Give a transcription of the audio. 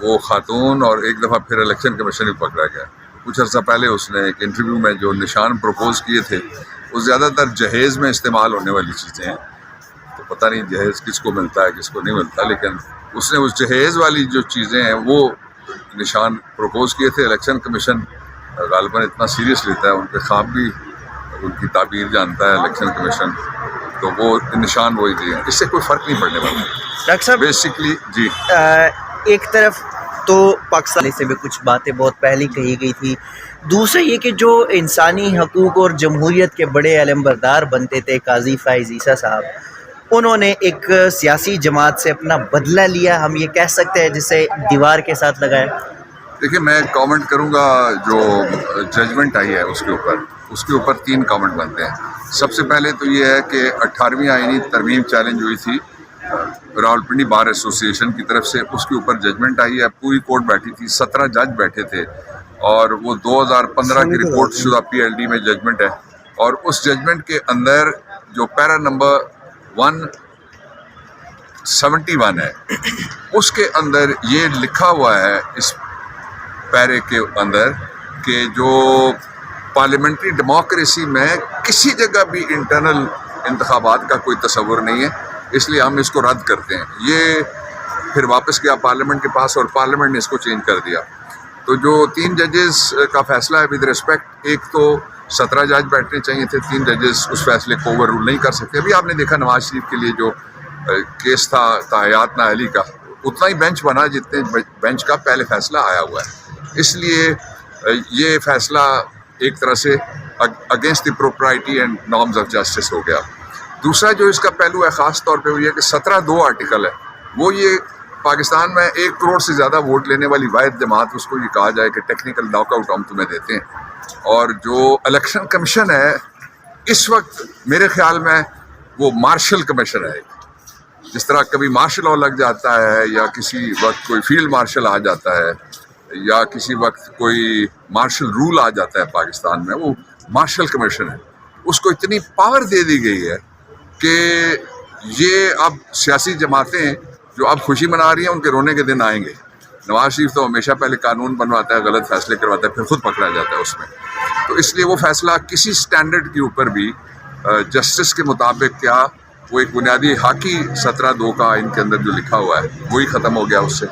وہ خاتون اور ایک دفعہ پھر الیکشن کمیشن بھی پکڑا گیا. کچھ عرصہ پہلے اس نے ایک انٹرویو میں جو نشان پروپوز کیے تھے وہ زیادہ تر جہیز میں استعمال ہونے والی چیزیں ہیں. تو پتہ نہیں جہیز کس کو ملتا ہے کس کو نہیں ملتا، لیکن اس نے اس جہیز والی جو چیزیں ہیں وہ نشان پروپوز کیے تھے. الیکشن کمیشن غالباً اتنا سیریس لیتا ہے، ان کے خواب بھی ان کی تعبیر جانتا ہے الیکشن کمیشن، تو وہ نشان وہی دیے ہیں. اس سے کوئی فرق نہیں پڑنے والا ڈاکٹر صاحب بیسکلی. جی ایک طرف تو پاکستان سے بھی کچھ باتیں بہت پہلے کہی گئی تھی، دوسرا یہ کہ جو انسانی حقوق اور جمہوریت کے بڑے علمبردار بنتے تھے قاضی فائز عیسیٰ صاحب، انہوں نے ایک سیاسی جماعت سے اپنا بدلہ لیا، ہم یہ کہہ سکتے ہیں، جسے دیوار کے ساتھ لگایا. دیکھیے، میں کامنٹ کروں گا جو ججمنٹ آئی ہے اس کے اوپر 3 کامنٹ بنتے ہیں. سب سے پہلے تو یہ ہے کہ 18ویں آئینی ترمیم چیلنج ہوئی تھی راولپنڈی بار ایسوسی ایشن کی طرف سے، اس کے اوپر ججمنٹ آئی ہے. پوری کورٹ بیٹھی تھی، 17 جج بیٹھے تھے، اور وہ 2015 کی رپورٹ شدہ PLD میں ججمنٹ ہے. اور اس ججمنٹ کے اندر جو پیرا نمبر 171 ہے، اس کے اندر یہ لکھا ہوا ہے اس پیرے کے اندر کہ جو پارلیمنٹری ڈیموکریسی میں کسی جگہ بھی انٹرنل انتخابات کا کوئی تصور نہیں ہے، اس لیے ہم اس کو رد کرتے ہیں. یہ پھر واپس گیا پارلیمنٹ کے پاس اور پارلیمنٹ نے اس کو چینج کر دیا. تو جو 3 ججز کا فیصلہ ہے ود ریسپیکٹ، ایک تو 17 جج بیٹھنے چاہیے تھے، 3 ججز اس فیصلے کو اوور رول نہیں کر سکتے. ابھی آپ نے دیکھا نواز شریف کے لیے جو کیس تھا تاحیات نااہلی کا، اتنا ہی بینچ بنا جتنے بینچ کا پہلے فیصلہ آیا ہوا ہے. اس لیے یہ فیصلہ ایک طرح سے against the propriety and norms of justice ہو گیا. دوسرا جو اس کا پہلو ہے خاص طور پہ وہ یہ کہ 17(2) آرٹیکل ہے، وہ یہ پاکستان میں 1 کروڑ سے زیادہ ووٹ لینے والی واحد جماعت، اس کو یہ کہا جائے کہ ٹیکنیکل لاک آؤٹ ہم تمہیں دیتے ہیں. اور جو الیکشن کمیشن ہے اس وقت میرے خیال میں وہ مارشل کمیشن ہے. جس طرح کبھی مارشل لاء لگ جاتا ہے یا کسی وقت کوئی فیلڈ مارشل آ جاتا ہے یا کسی وقت کوئی مارشل رول آ جاتا ہے پاکستان میں، وہ مارشل کمیشن ہے. اس کو اتنی پاور دے دی گئی ہے کہ یہ اب سیاسی جماعتیں جو اب خوشی منا رہی ہیں ان کے رونے کے دن آئیں گے. نواز شریف تو ہمیشہ پہلے قانون بنواتا ہے، غلط فیصلے کرواتا ہے، پھر خود پکڑا جاتا ہے اس میں. تو اس لیے وہ فیصلہ کسی سٹینڈرڈ کے اوپر بھی جسٹس کے مطابق کیا، وہ ایک بنیادی حق ہی 17(2) کا ان کے اندر جو لکھا ہوا ہے وہی ختم ہو گیا اس سے.